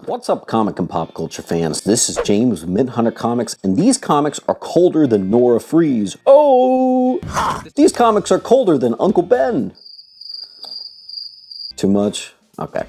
What's up, comic and pop culture fans? This is James with Mint Hunter Comics, and these comics are colder than Nora Freeze. Oh! These comics are colder than Uncle Ben. Too much? Okay.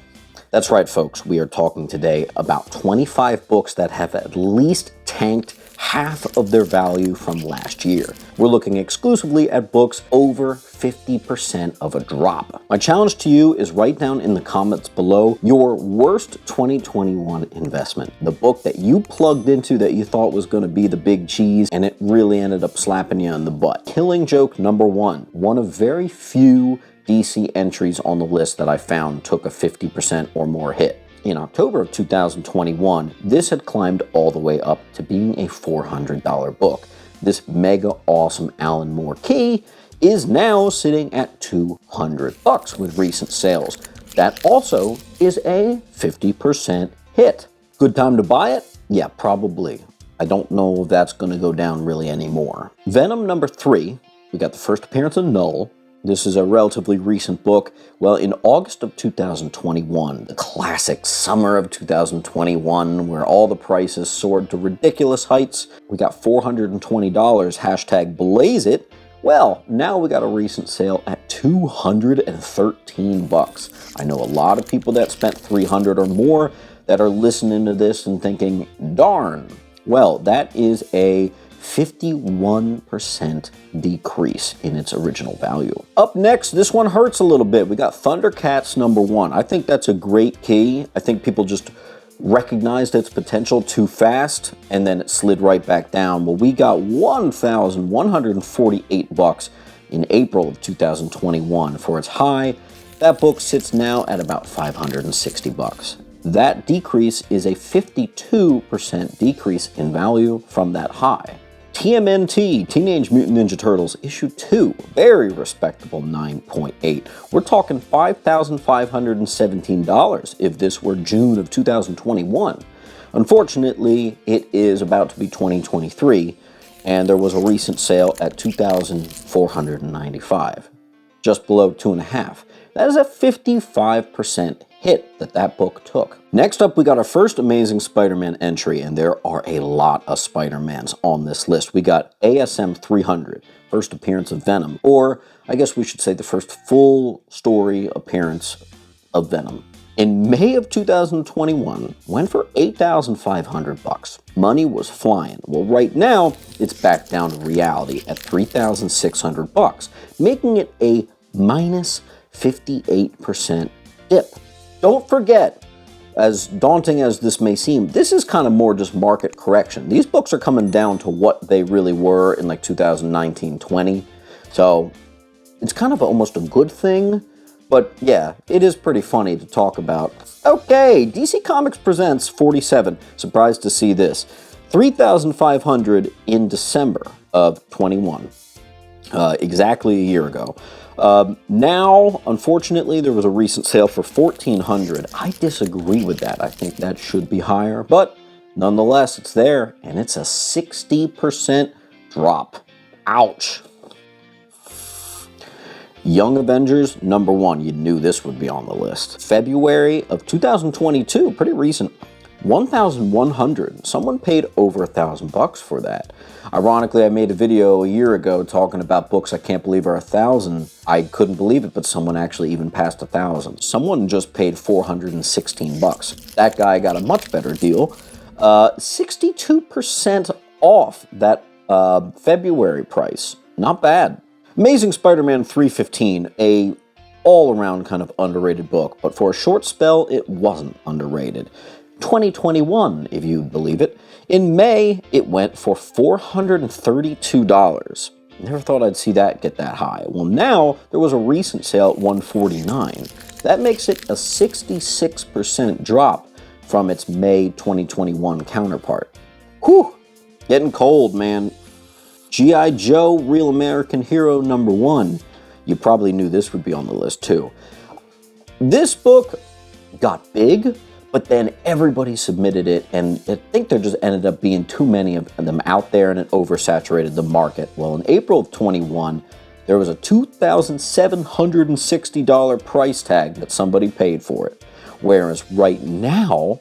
That's right, folks. We are talking today about 25 books that have at least tanked half of their value from last year. We're looking exclusively at books over 50% of a drop. My challenge to you is write down in the comments below your worst 2021 investment. The book that you plugged into that you thought was going to be the big cheese and it really ended up slapping you in the butt. Killing Joke #1, one of very few DC entries on the list that I found took a 50% or more hit. In October of 2021, this had climbed all the way up to being a $400 book. This mega awesome Alan Moore key is now sitting at $200 with recent sales. That also is a 50% hit. Good time to buy it? Yeah, probably. I don't know if that's going to go down really anymore. Venom #3, we got the first appearance of Null. This is a relatively recent book. Well, in August of 2021, the classic summer of 2021, where all the prices soared to ridiculous heights, we got $420, hashtag blaze it. Well, now we got a recent sale at $213. I know a lot of people that spent $300 or more that are listening to this and thinking, darn. Well, that is a 51% decrease in its original value. Up next, this one hurts a little bit. We got Thundercats #1. I think that's a great key. I think people just recognized its potential too fast and then it slid right back down. Well, we got $1,148 in April of 2021 for its high. That book sits now at about $560. That decrease is a 52% decrease in value from that high. TMNT, Teenage Mutant Ninja Turtles, issue 2, very respectable 9.8. We're talking $5,517 if this were June of 2021. Unfortunately, it is about to be 2023, and there was a recent sale at $2,495, just below 2.5. That is a 55% hit that book took. Next up, we got our first Amazing Spider-Man entry, and there are a lot of Spider-Mans on this list. We got ASM 300, first appearance of Venom, or I guess we should say the first full story appearance of Venom. In May of 2021, went for $8,500. Money was flying. Well, right now, it's back down to reality at $3,600, making it a minus 58% dip. Don't forget, as daunting as this may seem, this is kind of more just market correction. These books are coming down to what they really were in like 2019-20. So it's kind of almost a good thing. But yeah, it is pretty funny to talk about. Okay, DC Comics presents 47. Surprised to see this. $3,500 in December of 21. Exactly a year ago. Now, unfortunately, there was a recent sale for $1,400. I disagree with that. I think that should be higher, but nonetheless, it's there, and it's a 60% drop. Ouch. Young Avengers #1. You knew this would be on the list. February of 2022, pretty recent. $1,100. Someone paid over $1,000 for that. Ironically, I made a video a year ago talking about books I can't believe are $1,000. I couldn't believe it, but someone actually even passed $1,000. Someone just paid $416. That guy got a much better deal. 62% off that February price. Not bad. Amazing Spider-Man 315, a all-around kind of underrated book, but for a short spell, it wasn't underrated. 2021, if you believe it. In May, it went for $432. Never thought I'd see that get that high. Well, now there was a recent sale at $149. That makes it a 66% drop from its May 2021 counterpart. Whew, getting cold, man. G.I. Joe, Real American Hero #1. You probably knew this would be on the list too. This book got big, but then everybody submitted it, and I think there just ended up being too many of them out there, and it oversaturated the market. Well, in April of 21, there was a $2,760 price tag that somebody paid for it. Whereas right now,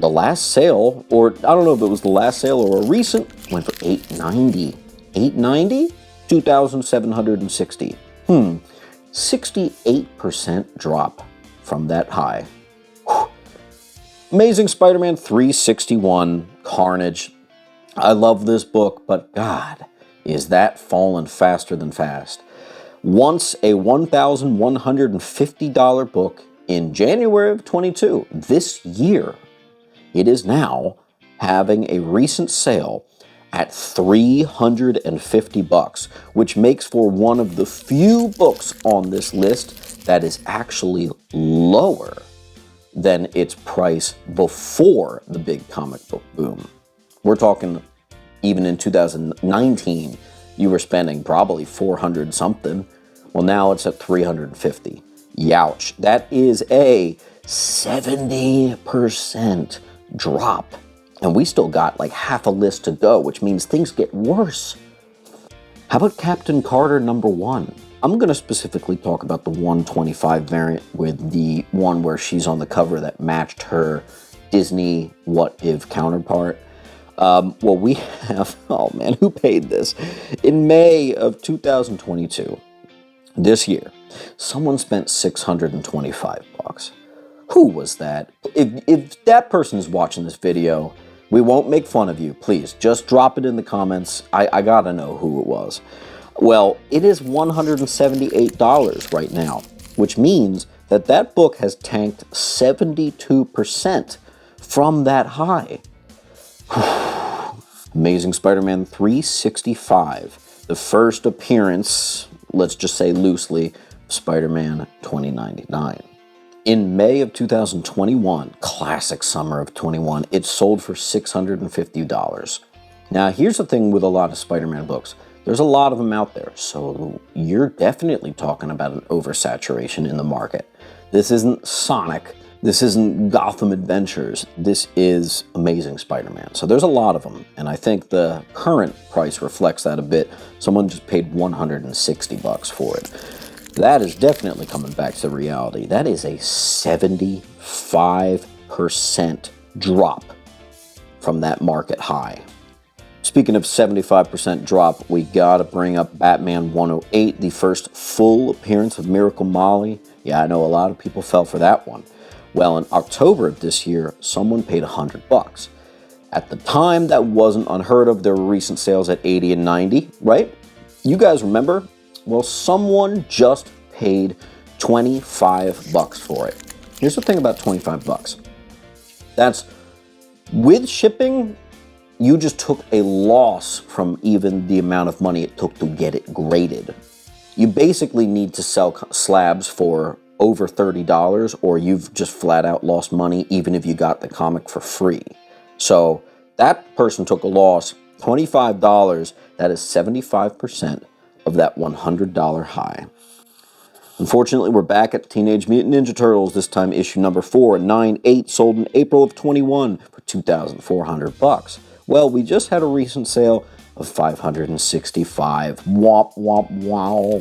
The last sale, or I don't know if it was the last sale or a recent, went for $890. $890? 2,760. 68% drop from that high. Whew. Amazing Spider-Man 361, Carnage. I love this book, but God, is that falling faster than fast. Once a $1,150 book in January of 22, this year, it is now having a recent sale at $350, which makes for one of the few books on this list that is actually lower than its price before the big comic book boom. We're talking even in 2019, you were spending probably 400 something. Well, now it's at 350. Youch. That is a 70% drop. And we still got like half a list to go, which means things get worse. How about Captain Carter #1? I'm going to specifically talk about the 125 variant with the one where she's on the cover that matched her Disney What If counterpart. Well, we have, oh man, who paid this? In May of 2022, this year, someone spent $625. Who was that? If that person is watching this video, we won't make fun of you, please. Just drop it in the comments. I gotta know who it was. Well, it is $178 right now, which means that that book has tanked 72% from that high. Amazing Spider-Man 365, the first appearance, let's just say loosely, of Spider-Man 2099. In May of 2021, classic summer of 21, it sold for $650. Now, here's the thing with a lot of Spider-Man books. There's a lot of them out there, so you're definitely talking about an oversaturation in the market. This isn't Sonic. This isn't Gotham Adventures. This is Amazing Spider-Man. So there's a lot of them, and I think the current price reflects that a bit. Someone just paid $160 for it. That is definitely coming back to reality. That is a 75% drop from that market high. Speaking of 75% drop, we gotta bring up Batman 108, the first full appearance of Miracle Molly. Yeah, I know a lot of people fell for that one. Well, in October of this year, someone paid $100. At the time, that wasn't unheard of. There were recent sales at $80 and $90, right? You guys remember? Well, someone just paid $25 for it. Here's the thing about $25. That's, with shipping, you just took a loss from even the amount of money it took to get it graded. You basically need to sell slabs for over $30 or you've just flat out lost money even if you got the comic for free. So that person took a loss, $25, that is 75% of that $100 high. Unfortunately, we're back at Teenage Mutant Ninja Turtles, this time issue number 498, sold in April of 21 for $2,400. Well, we just had a recent sale of $565. Womp, womp, wow.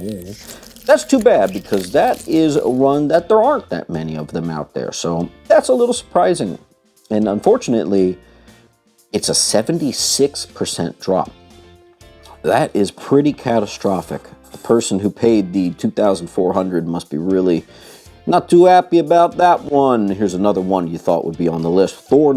That's too bad because that is a run that there aren't that many of them out there. So that's a little surprising. And unfortunately, it's a 76% drop. That is pretty catastrophic. The person who paid the $2,400 must be really not too happy about that one. Here's another one you thought would be on the list. Thor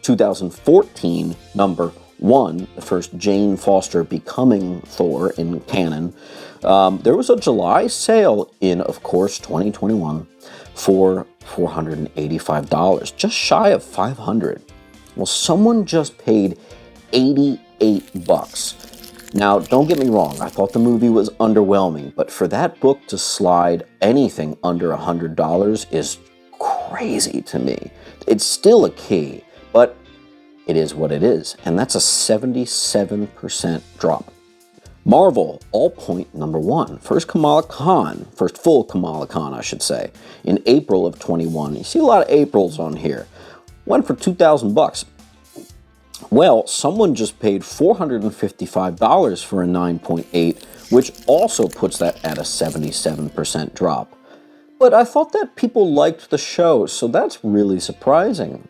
2014 #1, the first Jane Foster becoming Thor in canon. There was a July sale in, of course, 2021 for $485, just shy of $500. Well, someone just paid $88. Now, don't get me wrong, I thought the movie was underwhelming, but for that book to slide anything under $100 is crazy to me. It's still a key, but it is what it is, and that's a 77% drop. Marvel, All Point #1, first full Kamala Khan, I should say, in April of 21. You see a lot of Aprils on here. Went for $2,000. Well, someone just paid $455 for a 9.8, which also puts that at a 77% drop. But I thought that people liked the show, so that's really surprising.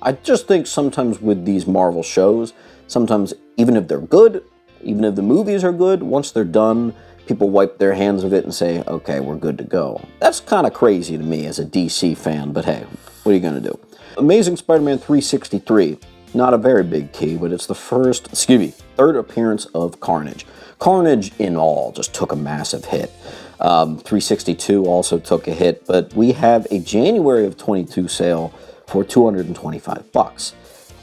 I just think sometimes with these Marvel shows, sometimes even if they're good, even if the movies are good, once they're done, people wipe their hands of it and say, okay, we're good to go. That's kind of crazy to me as a DC fan, but hey, what are you going to do? Amazing Spider-Man 363, not a very big key, but it's the third appearance of Carnage. Carnage in all just took a massive hit. 362 also took a hit, but we have a January of 22 sale for $225.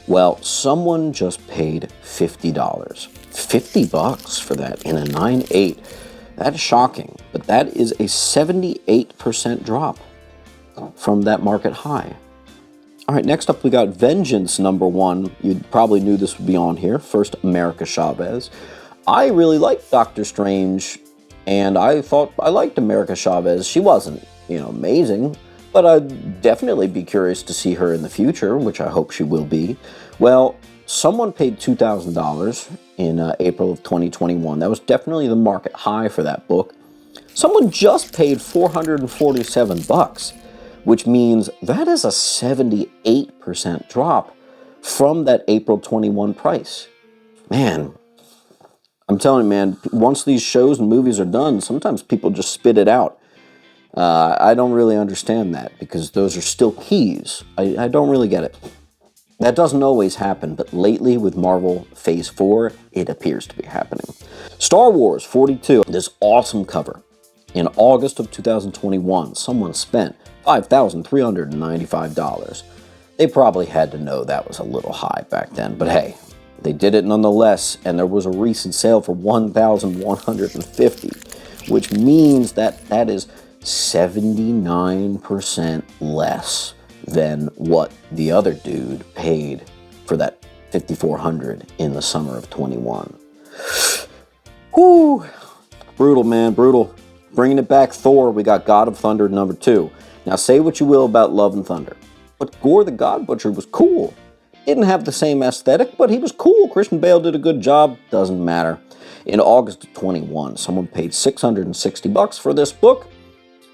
Well, someone just paid $50. $50 for that in a 9.8. That is shocking, but that is a 78% drop from that market high. All right, next up we got Vengeance #1. You probably knew this would be on here. First, America Chavez. I really liked Doctor Strange, and I thought I liked America Chavez. She wasn't, amazing, but I'd definitely be curious to see her in the future, which I hope she will be. Well, someone paid $2,000 in April of 2021. That was definitely the market high for that book. Someone just paid $447, which means that is a 78% drop from that April 21 price. Man, I'm telling you, man, once these shows and movies are done, sometimes people just spit it out. I don't really understand that because those are still keys. I don't really get it. That doesn't always happen, but lately with Marvel Phase 4, it appears to be happening. Star Wars 42, this awesome cover. In August of 2021, someone spent $5,395. They probably had to know that was a little high back then, but hey, they did it nonetheless, and there was a recent sale for $1,150, which means that is 79% less than what the other dude paid for that $5,400 in the summer of 21. Whew. Brutal, man, brutal. Bringing it back, Thor, we got God of Thunder #2. Now, say what you will about Love and Thunder, but Gore the God Butcher was cool. Didn't have the same aesthetic, but he was cool. Christian Bale did a good job. Doesn't matter. In August of 21, someone paid $660 for this book,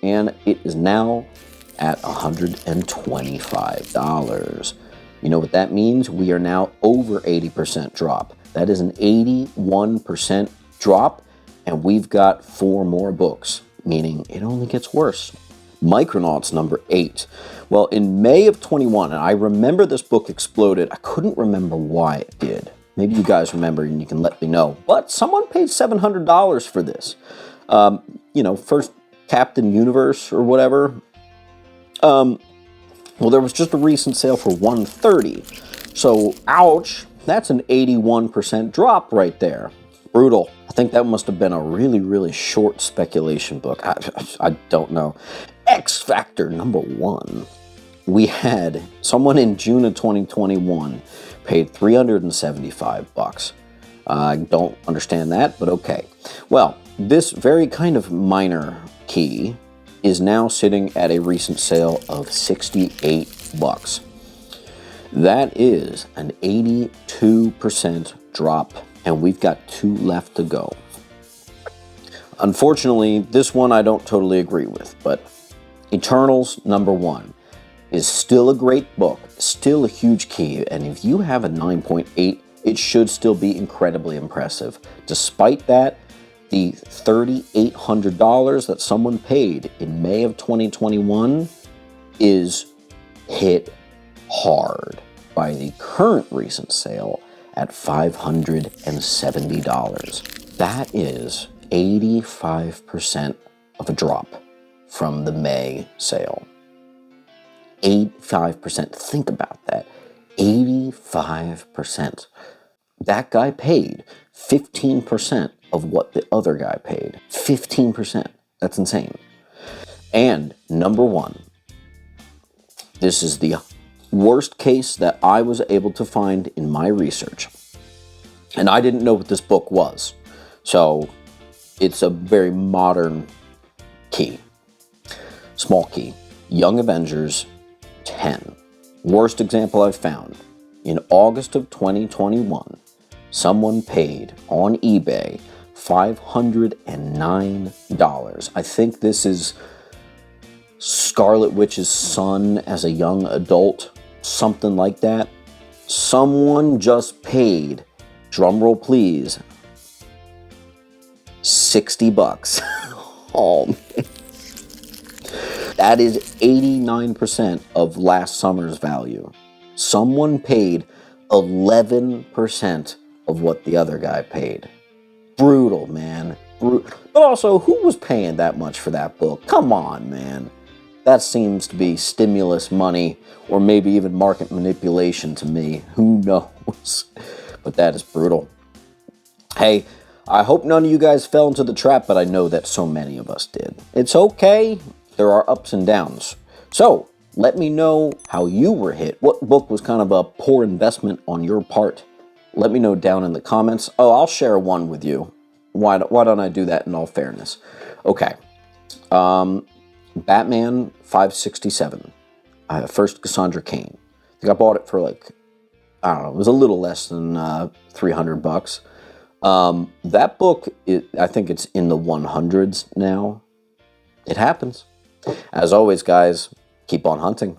and it is now at $125. You know what that means? We are now over 80% drop. That is an 81% drop, and we've got 4 more books, meaning it only gets worse. Micronauts #8. Well, in May of 21, and I remember this book exploded. I couldn't remember why it did. Maybe you guys remember and you can let me know. But someone paid $700 for this. First Captain Universe or whatever. Well, there was just a recent sale for $130. So, ouch, that's an 81% drop right there. Brutal. I think that must have been a really, really short speculation book. I don't know. X Factor #1. We had someone in June of 2021 paid $375. I don't understand that, but okay. Well, this very kind of minor key is now sitting at a recent sale of $68. That is an 82% drop, and we've got 2 left to go. Unfortunately, this one I don't totally agree with, but Eternals #1 is still a great book, still a huge key, and if you have a 9.8, it should still be incredibly impressive. Despite that, the $3,800 that someone paid in May of 2021 is hit hard by the current recent sale at $570. That is 85% of a drop from the May sale. 85%. Think about that. 85%. That guy paid 15% of what the other guy paid. 15%. That's insane. And #1. This is the worst case that I was able to find in my research. And I didn't know what this book was. So it's a very modern key. Small key. Young Avengers 10. Worst example I've found. In August of 2021, someone paid on eBay $509. I think this is Scarlet Witch's son as a young adult, something like that. Someone just paid, drumroll please, $60. Oh, man. That is 89% of last summer's value. Someone paid 11% of what the other guy paid. Brutal, man. But also, who was paying that much for that book? Come on, man. That seems to be stimulus money, or maybe even market manipulation to me. Who knows? But that is brutal. Hey, I hope none of you guys fell into the trap, but I know that so many of us did. It's okay. There are ups and downs. So, let me know how you were hit. What book was kind of a poor investment on your part? Let me know down in the comments. Oh, I'll share one with you. Why don't I do that in all fairness? Okay. Batman 567. First Cassandra Cain. I think I bought it for like, I don't know, it was a little less than $300. That book, I think it's in the 100s now. It happens. As always, guys, keep on hunting.